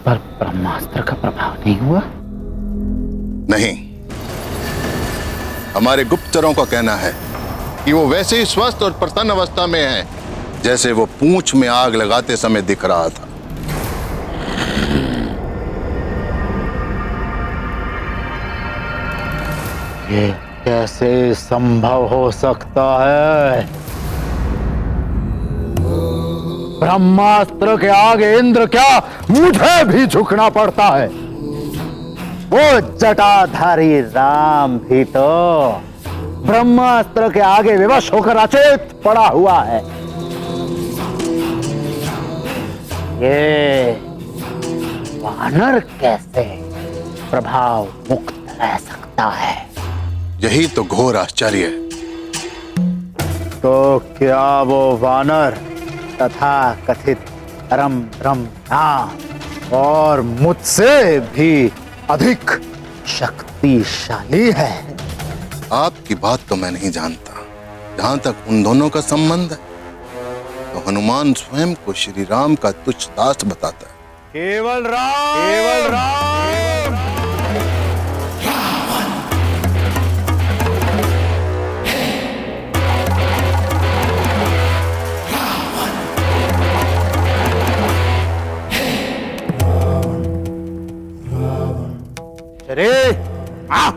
पर ब्रह्मास्त्र का प्रभाव नहीं हुआ? नहीं, हमारे गुप्तचरों का कहना है कि वो वैसे ही स्वस्थ और प्रसन्न अवस्था में है जैसे वो पूंछ में आग लगाते समय दिख रहा था। ये कैसे संभव हो सकता है? ब्रह्मास्त्र के आगे इंद्र क्या, मुझे भी झुकना पड़ता है। वो जटाधारी राम भी तो ब्रह्मास्त्र के आगे विवश होकर अचेत पड़ा हुआ है। ये वानर कैसे प्रभाव मुक्त रह सकता है? यही तो घोर आश्चर्य है। तो क्या वो वानर तथा कथित परम ब्रह्म और मुझसे भी अधिक शक्तिशाली है? आपकी बात तो मैं नहीं जानता। जहां तक उन दोनों का संबंध है तो हनुमान स्वयं को श्री राम का तुच्छ दास बताता है। केवल राम, केवल राम। अरे आ!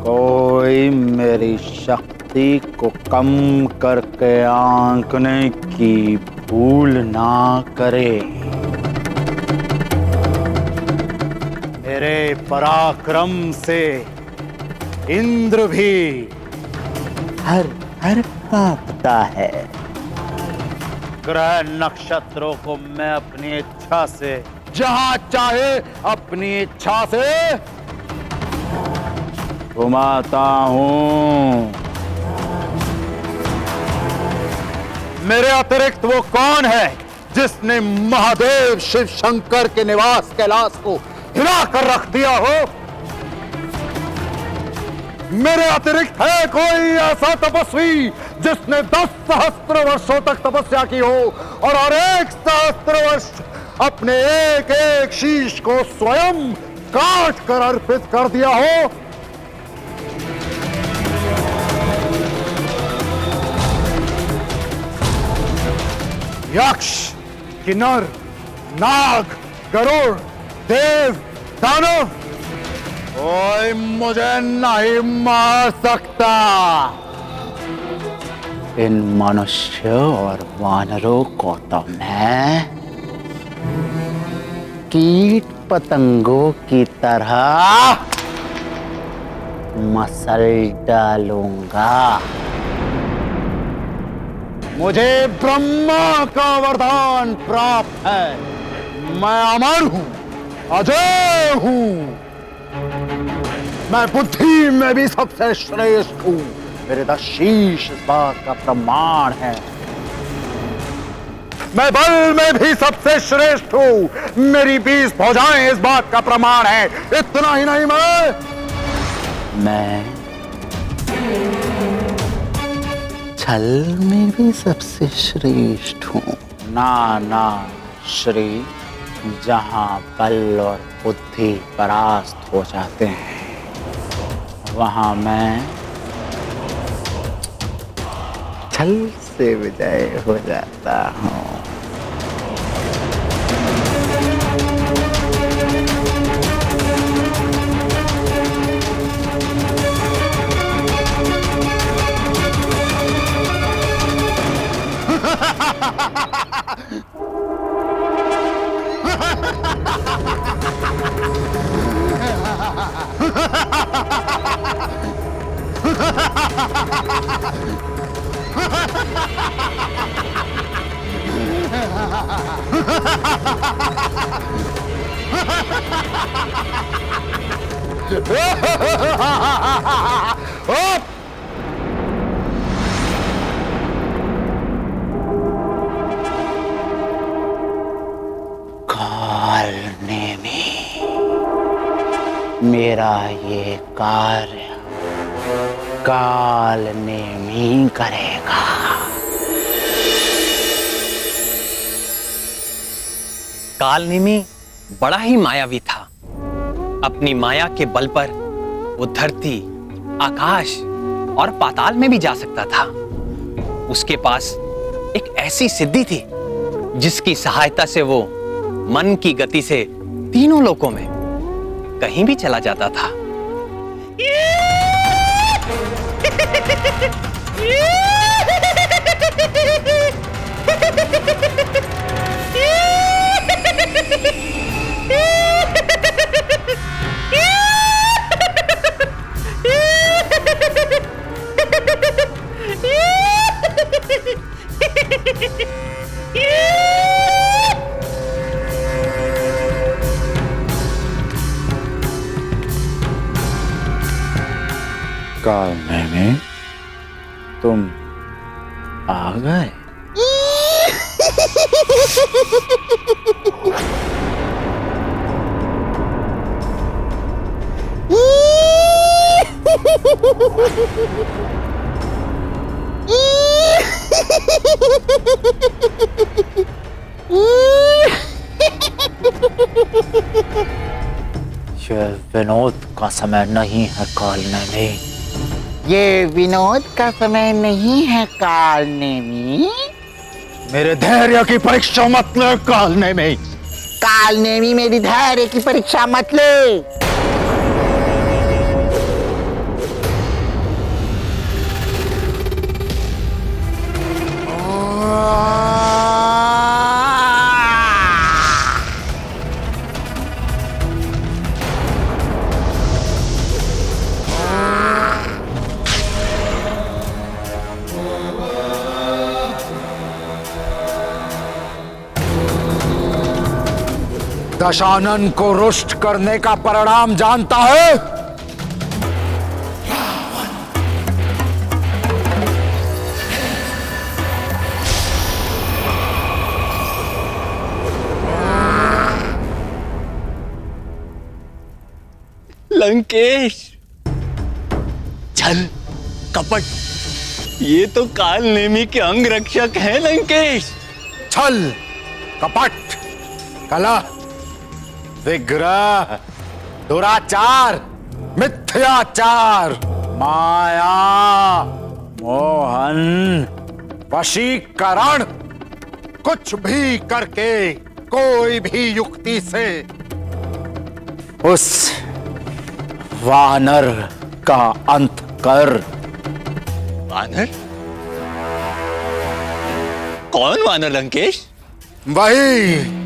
कोई मेरी शक्ति को कम करके आंकने की भूल ना करे। मेरे पराक्रम से इंद्र भी हर हर कांपता है। ग्रह नक्षत्रों को मैं अपनी इच्छा से जहां चाहे अपनी इच्छा से घुमाता हूं। मेरे अतिरिक्त वो कौन है जिसने महादेव शिव शंकर के निवास कैलाश को हिला कर रख दिया हो? मेरे अतिरिक्त है कोई ऐसा तपस्वी जिसने 10 सहस्त्र वर्षों तक तपस्या की हो और हर 1 सहस्त्र वर्ष अपने एक एक शीश को स्वयं काट कर अर्पित कर दिया हो? यक्ष, किन्नर, नाग, गरुड़, देव, दानव, कोई मुझे नहीं मार सकता। इन मनुष्य और वानरों को तो मैं कीट पतंगों की तरह मसल डालूंगा। मुझे ब्रह्मा का वरदान प्राप्त है। मैं अमर हूं, अजय हूं। मैं बुद्धि में भी सबसे श्रेष्ठ हूं। मेरे 10 शीश इस बात का प्रमाण है। मैं बल में भी सबसे श्रेष्ठ हूं। मेरी 20 भुजाएं इस बात का प्रमाण है। इतना ही नहीं, मैं छल में भी सबसे श्रेष्ठ हूं। ना श्री, जहां बल और बुद्धि परास्त हो जाते हैं वहां मैं छल से विजय हो जाता हूं। काल नेमी, मेरा ये कार्य काल नेमी करेगा। कालनेमी बड़ा ही मायावी था। अपनी माया के बल पर वो धरती, आकाश और पाताल में भी जा सकता था। उसके पास एक ऐसी सिद्धि थी जिसकी सहायता से वो मन की गति से तीनों लोकों में कहीं भी चला जाता था। कालनेमी, तुम आ गए। ये विनोद का समय नहीं है कालनेमी। ये विनोद का समय नहीं है कालनेमी। मेरे धैर्य की परीक्षा मत ले कालनेमी। कालनेमी मेरी धैर्य की परीक्षा मत ले। दशानन को रुष्ट करने का परिणाम जानता है? लंकेश, छल, कपट, ये तो कालनेमी के अंग रक्षक हैं लंकेश। छल, कपट, कला, विग्रह, दुराचार, मिथ्याचार, माया, मोहन, वशीकरण, कुछ भी करके, कोई भी युक्ति से उस वानर का अंत कर। वानर? कौन वानर लंकेश? वही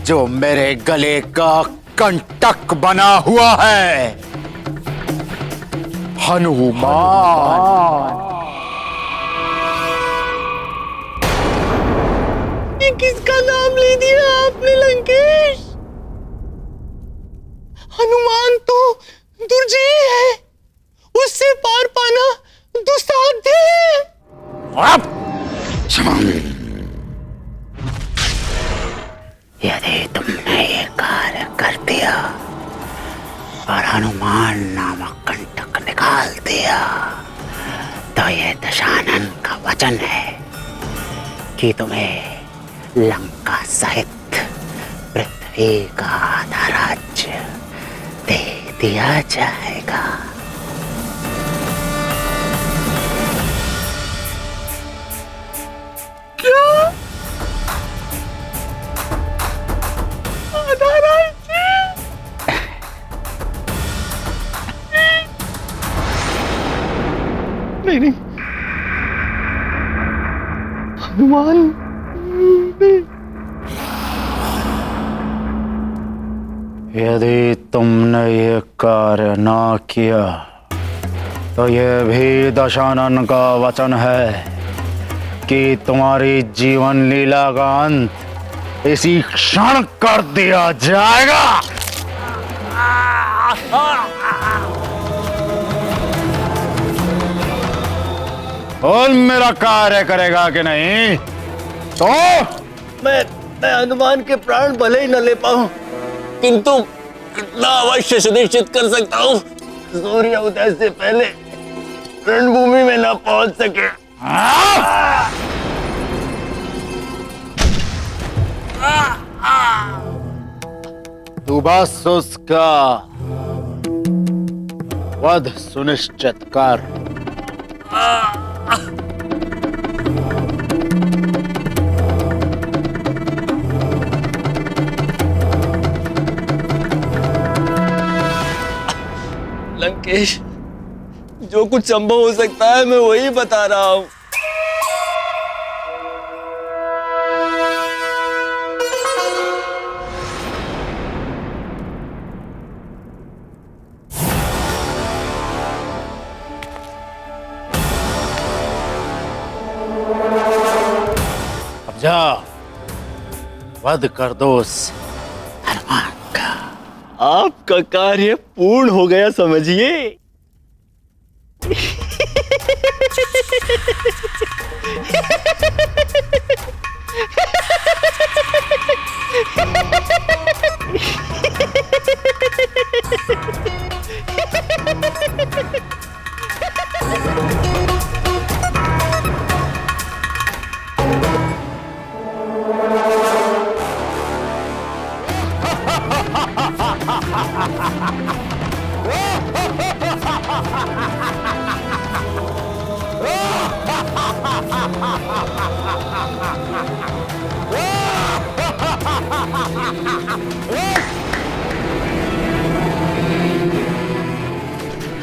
जो मेरे गले का कंटक बना हुआ है, हनुमान। ये किसका नाम ले दिया आपने लंकेश? हनुमान तो दुर्जय है, उससे पार पाना दुस्साध्य है। यदि तुमने ये कार्य कर दिया और हनुमान नामक कंटक निकाल दिया तो ये दशानन का वचन है कि तुम्हें लंका सहित पृथ्वी का आधा राज्य दे दिया जाएगा। नहीं, हनुमान यदि तुमने ये कार्य ना किया तो ये भी दशानन का वचन है कि तुम्हारी जीवन लीला का अंत इसी क्षण कर दिया जाएगा। बोल, मेरा कार्य करेगा कि नहीं? तो मैं हनुमान के प्राण भले ही न ले पाऊं, किंतु इतना अवश्य सुनिश्चित कर सकता हूं, सूर्य उदय से पहले रणभूमि में न पहुंच सके। हाँ? तू बस उसका वध सुनिश्चित कर। लंकेश, जो कुछ संभव हो सकता है मैं वही बता रहा हूं। अब जा वध कर दो उस हनुमान का। आपका कार्य पूर्ण हो गया समझिए।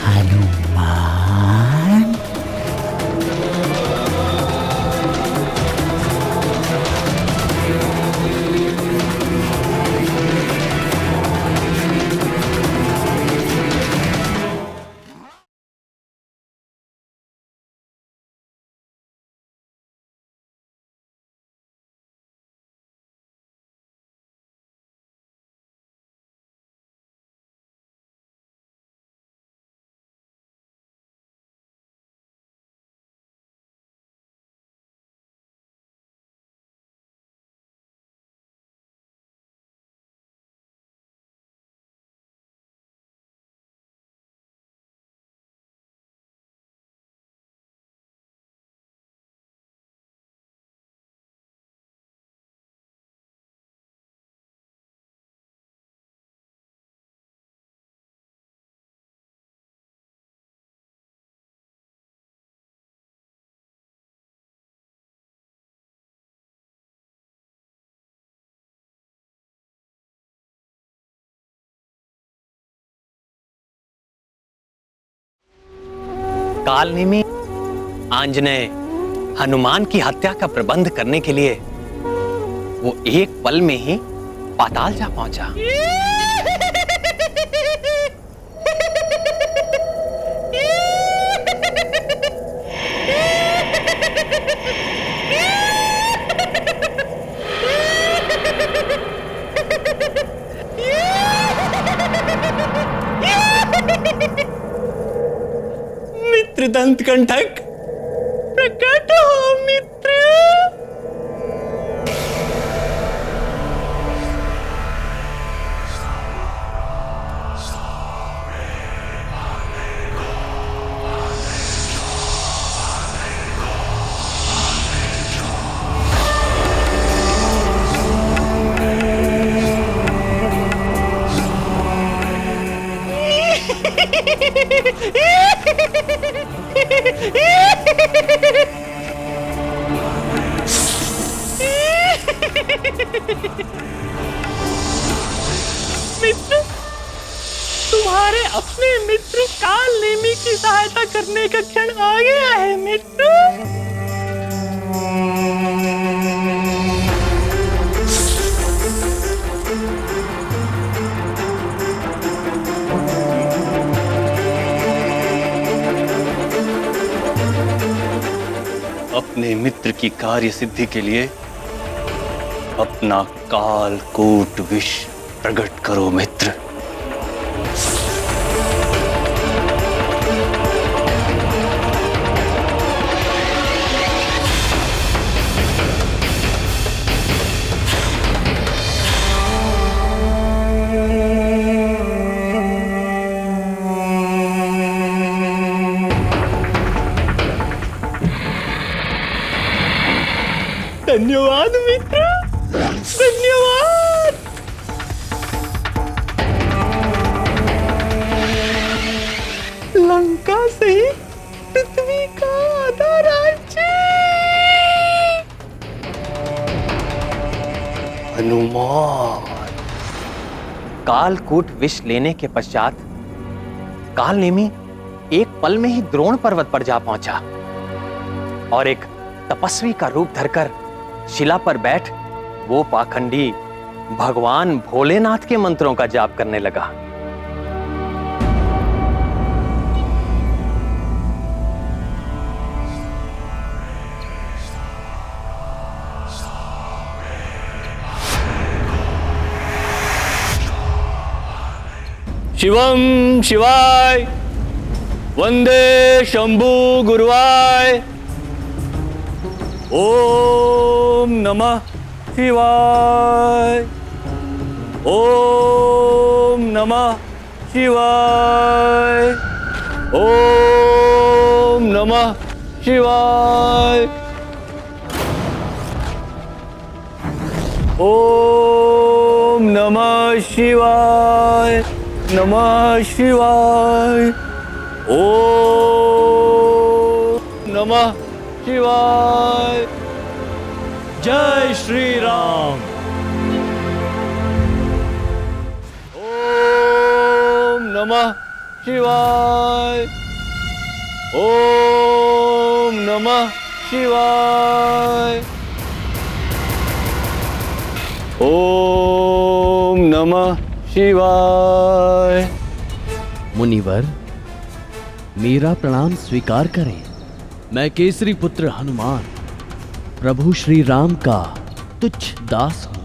हनुमान, कालनेमी आंजनेय हनुमान की हत्या का प्रबंध करने के लिए वो एक पल में ही पाताल जा पहुंचा। मित्र दंतकंठक, प्रकट हो मित्र। मित्र, तुम्हारे अपने मित्र कालनेमी की सहायता करने का क्षण आ गया है मित्र। अपने मित्र की कार्य सिद्धि के लिए अपना कालकूट विष प्रकट करो मित्र। धन्यवाद मित्र, धन्यवाद। हनुमान। कालकूट विष लेने के पश्चात कालनेमी एक पल में ही द्रोण पर्वत पर जा पहुंचा और एक तपस्वी का रूप धरकर शिला पर बैठ वो पाखंडी भगवान भोलेनाथ के मंत्रों का जाप करने लगा। शिवम शिवाय वंदे शंभु गुरुवाय। ओम नमः शिवाय। ओम नमः शिवाय। ओम नमः शिवाय। ओम नमः शिवाय। नमः शिवाय। ओम नमः शिवाय। जय श्री राम। ओम नमः शिवाय। ओम नमः शिवाय। ओम नमः शिवाय। मुनिवर, मेरा प्रणाम स्वीकार करें। मैं केसरी पुत्र हनुमान प्रभु श्री राम का तुच्छ दास हूं।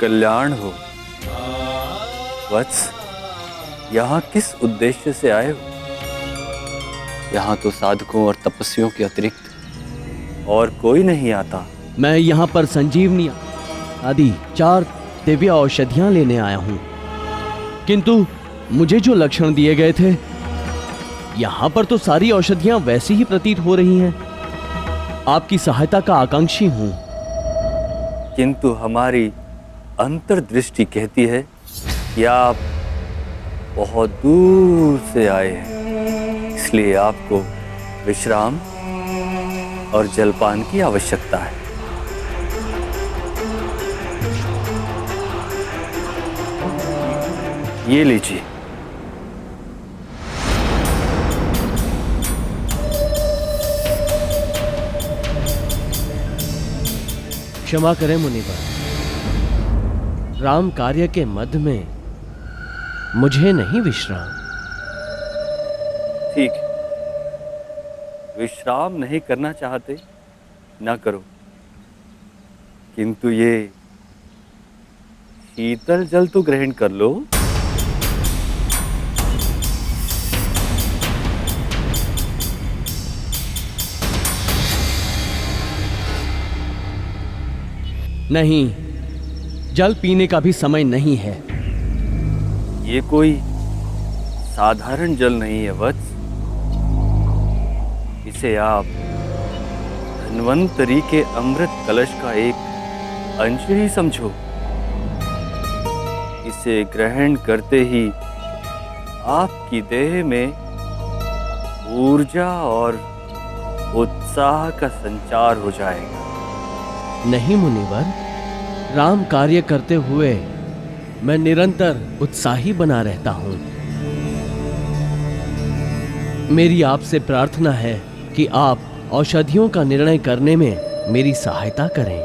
कल्याण हो। वत्स, यहाँ किस उद्देश्य से आए हो? यहाँ तो साधकों और तपस्वियों के अतिरिक्त और कोई नहीं आता। मैं यहाँ पर संजीवनी आदि 4 दिव्य औषधियां लेने आया हूँ, किंतु मुझे जो लक्षण दिए गए थे, यहाँ पर तो सारी औषधियां वैसी ही प्रतीत हो रही हैं। आपकी सहायता का आकांक्षी हूँ। किंतु हमारी अंतर्दृष्टि कहती है कि आप बहुत दूर से आए हैं, इसलिए आपको विश्राम और जलपान की आवश्यकता है। ये लीजिए। क्षमा करें मुनिवर, राम कार्य के मध्य में मुझे नहीं विश्राम। ठीक है, विश्राम नहीं करना चाहते ना करो, किंतु ये शीतल जल तो ग्रहण कर लो। नहीं, जल पीने का भी समय नहीं है। ये कोई साधारण जल नहीं है वत्स, इसे आप धन्वंतरी के अमृत कलश का एक अंश ही समझो। इसे ग्रहण करते ही आपकी देह में ऊर्जा और उत्साह का संचार हो जाएगा। नहीं मुनिवर, राम कार्य करते हुए मैं निरंतर उत्साही बना रहता हूं। मेरी आपसे प्रार्थना है कि आप औषधियों का निर्णय करने में मेरी सहायता करें।